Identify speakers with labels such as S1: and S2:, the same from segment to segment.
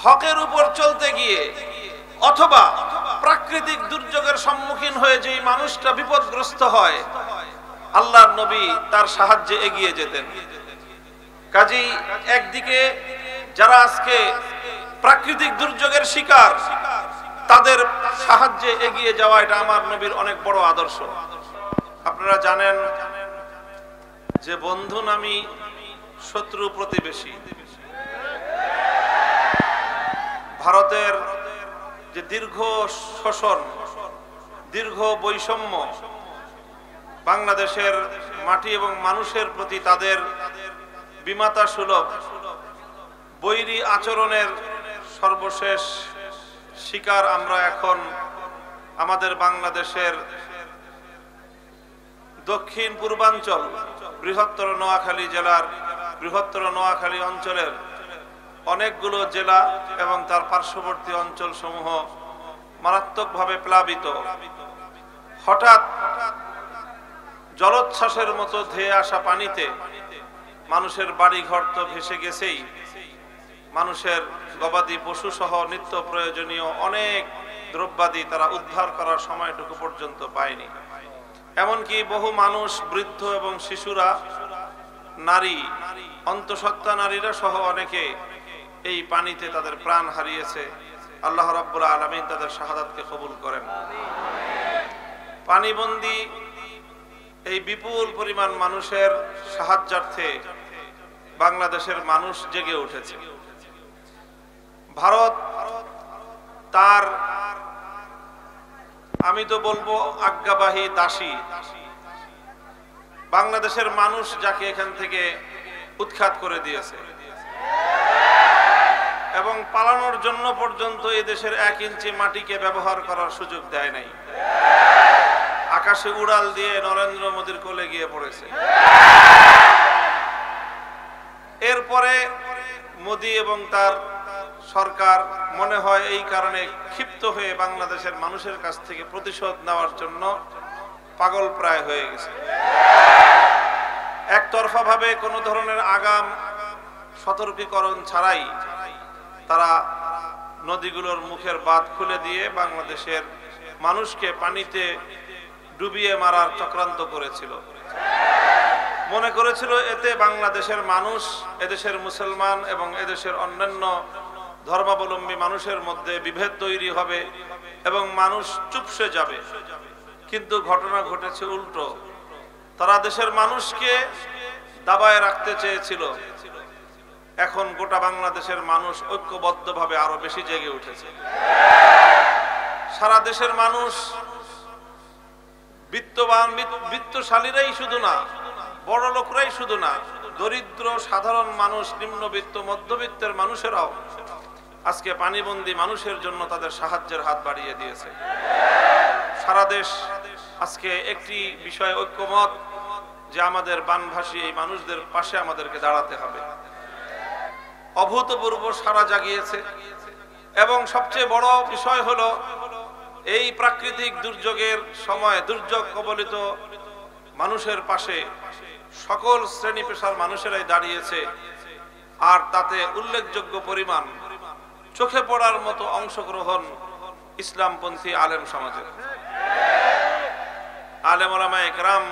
S1: হকের উপর চলতে গিয়ে অথবা প্রাকৃতিক দুর্যোগের সম্মুখীন হয়ে যেই মানুষটা বিপদগ্রস্ত হয়, আল্লাহর নবী তার সাহায্যে এগিয়ে যেতেন। কাজেই একদিকে যারা আজকে প্রাকৃতিক দুর্যোগের শিকার, তাদের সাহায্যে এগিয়ে যাওয়া এটা আমার নবীর অনেক বড় আদর্শ। আপনারা জানেন যে বন্ধু নামি শত্রু প্রতিবেশী। ভারতের যে দীর্ঘ শোষণ, দীর্ঘ বৈষম্য, বাংলাদেশের মাটি এবং মানুষের প্রতি তাদের বিমাতা সুলভ বৈরী আচরণের সর্বশেষ শিকার আমরা এখন আমাদের বাংলাদেশের দক্ষিণ পূর্বাঞ্চল বৃহত্তর নোয়াখালী জেলার, বৃহত্তর নোয়াখালী অঞ্চলের অনেকগুলো জেলা এবং তার পার্শ্ববর্তী অঞ্চল সমূহ মারাত্মকভাবে প্লাবিত। হঠাৎ জলোচ্ছ্বাসের মতো ধেয়ে আসা পানিতে মানুষের বাড়িঘর তো ভেসে গেছেই, মানুষের গবাদি পশু সহ নিত্য প্রয়োজনীয় অনেক দ্রব্যাদি তারা উদ্ধার করার সময়টুকু পর্যন্ত পায়নি। এমনকি বহু মানুষ, বৃদ্ধ এবং শিশুরা, নারী, অন্তঃসত্ত্বা নারীরা সহ অনেকে এই পানিতে তাদের প্রাণ হারিয়েছে। আল্লাহ রাব্বুল আলামিন তাদের শাহাদাতকে কবুল করেন। পানিবন্দী এই বিপুল পরিমাণ মানুষের সাহায্যার্থে বাংলাদেশের মানুষ জেগে উঠেছে। ভারত তার, আমি তো বলবো আজ্ঞাবাহী দাসী, বাংলাদেশের মানুষ যাকে এখান থেকে উৎখাত করে দিয়েছে এবং পালানোর জন্য পর্যন্ত এই দেশের 1 ইঞ্চি মাটিকে ব্যবহার করার সুযোগ দেয় নাই। আকাশে উড়াল দিয়ে নরেন্দ্র মোদীর কোলে গিয়ে পড়েছে। এরপরে মোদী এবং তার সরকার মনে হয় এই কারণে ক্ষিপ্ত হয়ে বাংলাদেশের মানুষের কাছ থেকে প্রতিশোধ নেওয়ার জন্য পাগল প্রায় হয়ে গেছে। একতরফা ভাবে কোনো ধরনের আগাম সতর্কীকরণ ছাড়াই তারা নদীগুলোর মুখের বাঁধ খুলে দিয়ে বাংলাদেশের মানুষকে পানিতে ডুবিয়ে মারার চক্রান্ত করেছিল। মনে করেছিল এতে বাংলাদেশের মানুষ, এদেশের মুসলমান এবং এদেশের অন্যান্য ধর্মাবলম্বী মানুষের মধ্যে বিভেদ তৈরি হবে এবং মানুষ চুপসে যাবে। কিন্তু ঘটনা ঘটেছে উল্টো। তারা দেশের মানুষকে দাবায় রাখতে চেয়েছিল। এখন গোটা বাংলাদেশের মানুষ ঐক্যবদ্ধভাবে আরো বেশি জেগে উঠেছে। সারা দেশের মানুষ, বিত্তবান বিত্তশালীরাই শুধু না, বড় লোকরাই শুধু না, দরিদ্র সাধারণ মানুষ, নিম্নবিত্ত মধ্যবিত্তের মানুষেরাও আজকে পানিবন্দী মানুষের জন্য তাদের সাহায্যের হাত বাড়িয়ে দিয়েছে। সারা দেশ আজকে একটি বিষয়ে ঐক্যমত যে আমাদের বানভাসী এই মানুষদের পাশে আমাদেরকে দাঁড়াতে হবে। অভূতপূর্ব সাড়া জাগিয়েছে এবং সবচেয়ে বড় বিষয় হলো এই প্রাকৃতিক দুর্যোগের সময় দুর্যোগ কবলিত মানুষের পাশে সকল শ্রেণী পেশার মানুষেরাই দাঁড়িয়েছে। আর তাতে উল্লেখযোগ্য পরিমাণ চোখে পড়ার মতো অংশগ্রহণ ইসলামপন্থী আলেম সমাজের। আলেম ওলামায়ে কেরাম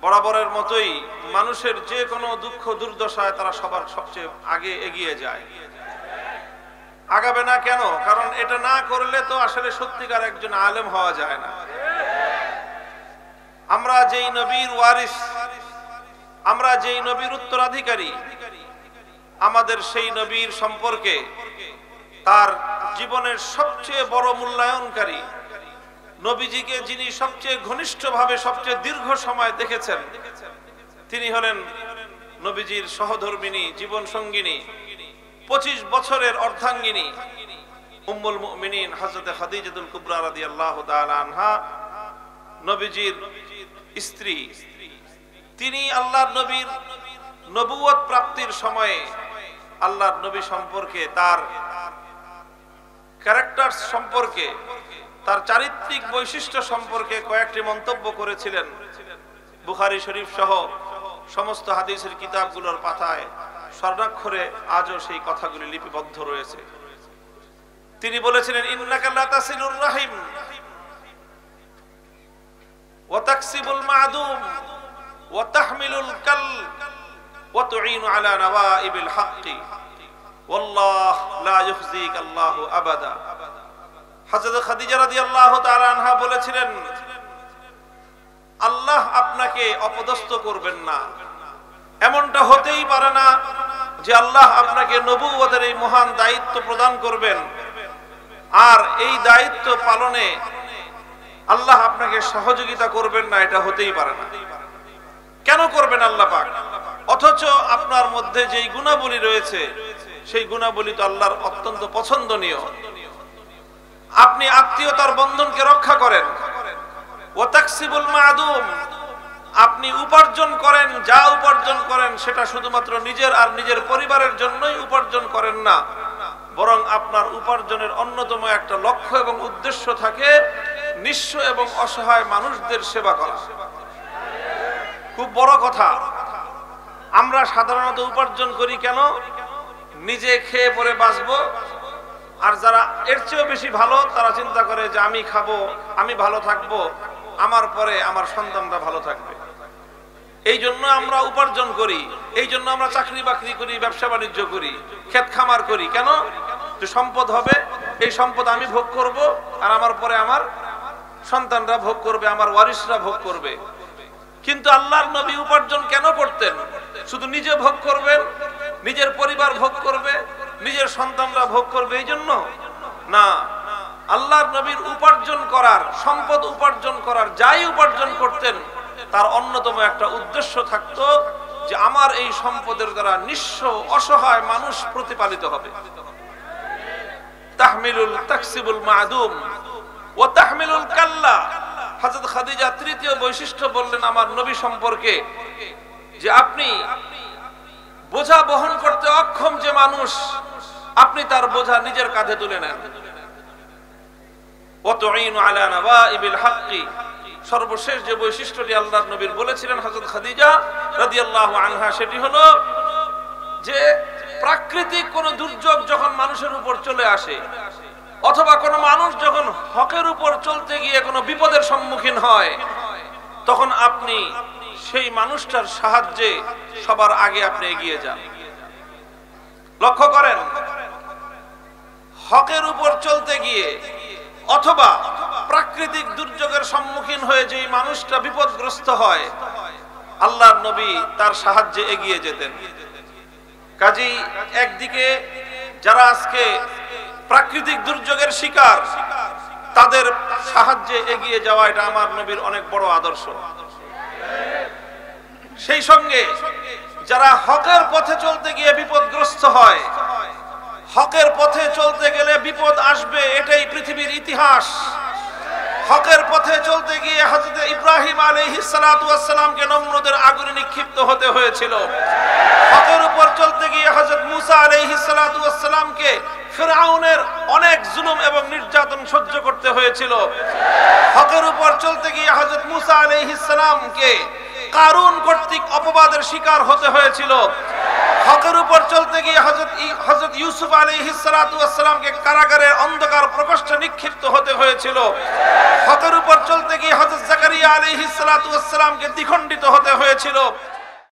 S1: বরাবরের মতোই মানুষের যে কোনো দুঃখ দুর্দশায় তারা সবার সবচেয়ে আগে এগিয়ে যায়। আগাবে না কেন? কারণ এটা না করলে তো আসলে সত্যিকার একজন আলেম হওয়া যায় না। আমরা যেই নবীর ওয়ারিস, আমরা যেই নবীর উত্তরাধিকারী, আমাদের সেই নবীর সম্পর্কে, তার জীবনের সবচেয়ে বড় মূল্যায়নকারী, নবীজিকে যিনি সবচেয়ে ঘনিষ্ঠভাবে সবচেয়ে দীর্ঘ সময় দেখেছেন, তিনি হলেন নবীজির সহধর্মিনী, জীবন সঙ্গিনী, 25 বছরের অর্ধাঙ্গিনী উম্মুল মুমিনিন হযরত খাদিজাতুল কুবরা রাদিয়াল্লাহু তাআলা আনহা, নবীজির স্ত্রী। তিনি আল্লাহর নবীর নবুয়ত প্রাপ্তির সময়ে আল্লাহর নবী সম্পর্কে, তার ক্যারেক্টার সম্পর্কে, তার চারিত্রিক বৈশিষ্ট্য সম্পর্কে কয়েকটি মন্তব্য করেছিলেন। বুখারী শরীফ সহ সমস্ত হাদিসের কিতাবগুলোর পাতায় স্বর্ণাক্ষরে আজও সেই কথাগুলি লিপিবদ্ধ রয়েছে। তিনি বলেছিলেন, ইন্নাকা লা তাসিলুর রাহিম ওয়া তাকসিবুল মা'দুম ওয়া তাহমিলুল কাল ওয়া তুঈনু আলা নওয়াইবিল হাক্কি ওয়াল্লাহু লা ইউখজিকা আল্লাহু আবাদা। হযরত খাদিজা রাদিয়াল্লাহু তাআলা আনহা বলেছিলেন, আল্লাহ আপনাকে অপদস্থ করবেন না। এমনটা হতেই পারে না যে আল্লাহ আপনাকে নবুয়তের এই মহান দায়িত্ব প্রদান করবেন আর এই দায়িত্ব পালনে আল্লাহ আপনাকে সহযোগিতা করবেন না, এটা হতেই পারে না। কেন করবেন আল্লাহ পাক? অথচ আপনার মধ্যে যেই গুণাবলী রয়েছে সেই গুণাবলী তো আল্লাহর অত্যন্ত পছন্দনীয়। আপনি আত্মীয়তার বন্ধনকে রক্ষা করেন, ওয়া তাকসিবুল মা'দুম, আপনি উপার্জন করেন, যা উপার্জন করেন সেটা শুধুমাত্র নিজের আর নিজের পরিবারের জন্যই উপার্জন করেন না, বরং আপনার উপার্জনের অন্যতম একটা লক্ষ্য এবং উদ্দেশ্য থাকে নিঃস্ব এবং অসহায় মানুষদের সেবা করা। খুব বড় কথা। আমরা সাধারণত উপার্জন করি কেন? নিজে খেয়ে পরে বাঁচবো, আর যারা এর চেয়েও বেশি ভালো তারা চিন্তা করে যে আমি খাবো, আমি ভালো থাকবো, আমার পরে আমার সন্তানরা ভালো থাকবে। এই জন্য আমরা উপার্জন করি, এই জন্য আমরা চাকরি বাকরি করি, ব্যবসা বাণিজ্য করি, ক্ষেত খামার করি। কেন? যে সম্পদ হবে, এই সম্পদ আমি ভোগ করব আর আমার পরে আমার সন্তানরা ভোগ করবে, আমার ওয়ারিসরা ভোগ করবে। কিন্তু আল্লাহর নবী উপার্জন কেন করতেন? শুধু নিজে ভোগ করবেন, নিজের পরিবার ভোগ করবে, নিজের সন্তানরা ভোগ করবে এই জন্য না। আল্লাহর নবীর উপার্জন করার, সম্পদ উপার্জন করার, যাই উপার্জন করতেন তার অন্যতম একটা উদ্দেশ্য থাকতো যে আমার এই সম্পদের দ্বারা নিঃস্ব অসহায় মানুষ প্রতিপালিত হবে। তাহমিলুল তাকসিবুল মা'দুম ওয়া তাহমিলুল কাল্লা। হযরত খাদিজা তৃতীয় বৈশিষ্ট্য বললেন আমার নবী সম্পর্কে যে আপনি বোঝা বহন করতে অক্ষম যে মানুষ, আপনি তার বোঝা নিজের কাঁধে তুলে নেন। ওয়া তুঈনু আলা নওয়াইবিল হাক্কি। সর্বশেষ যে বৈশিষ্ট্যটি আল্লাহর নবীর বলেছিলেন হযরত খাদিজা রাদিয়াল্লাহু আনহা, সেটি হলো যে প্রাকৃতিক কোন দুর্যোগ যখন মানুষের উপর চলে আসে অথবা কোন মানুষ যখন হকের উপর চলতে গিয়ে কোনো বিপদের সম্মুখীন হয়, তখন আপনি সেই মানুষটার সাহায্যে সবার আগে আপনি এগিয়ে যান। লক্ষ্য করেন, হকের উপর চলতে গিয়ে অথবা প্রাকৃতিক দুর্যোগের সম্মুখীন হয়ে যেই মানুষটা বিপদগ্রস্ত হয়, আল্লাহর নবী তার সাহায্যে এগিয়ে যেতেন। কাজেই একদিকে যারা আজকে প্রাকৃতিক দুর্যোগের শিকার, তাদের সাহায্যে এগিয়ে যাওয়া এটা আমার নবীর অনেক বড় আদর্শ। সেই সঙ্গে যারা হকের পথে চলতে গিয়ে বিপদগ্রস্ত হয়, হকের পথে চলতে গেলে বিপদ আসবে, এটাই পৃথিবীর ইতিহাস। হকের পথে চলতে গিয়ে হযরত ইব্রাহিম আলাইহিস সালাতু ওয়াস সালামকে নমরুদের আগুনে নিক্ষিপ্ত হতে হয়েছিল। হকের উপর চলতে গিয়ে হযরত মুসা আলাইহিস সালাতু ওয়াস সালামকে ফিরআউনের অনেক জুলুম এবং নির্যাতন সহ্য করতে হয়েছিল। হকের উপর চলতে গিয়ে হযরত মুসা আলাইহিস সালামকে কারুন কর্তৃক অপবাদের শিকার হতে হয়েছিল। হকের উপর চলতে গিয়ে হযরত ইউসুফ আলাইহিস সালাতু ওয়াস সালামকে কারাগারের অন্ধকার প্রকোষ্ঠে নিক্ষিপ্ত হতে হয়েছিল। হকের উপর চলতে গিয়ে হযরত জাকারিয়া আলাইহিস সালাতু ওয়াস সালামকে দ্বিখণ্ডিত হতে হয়েছিল।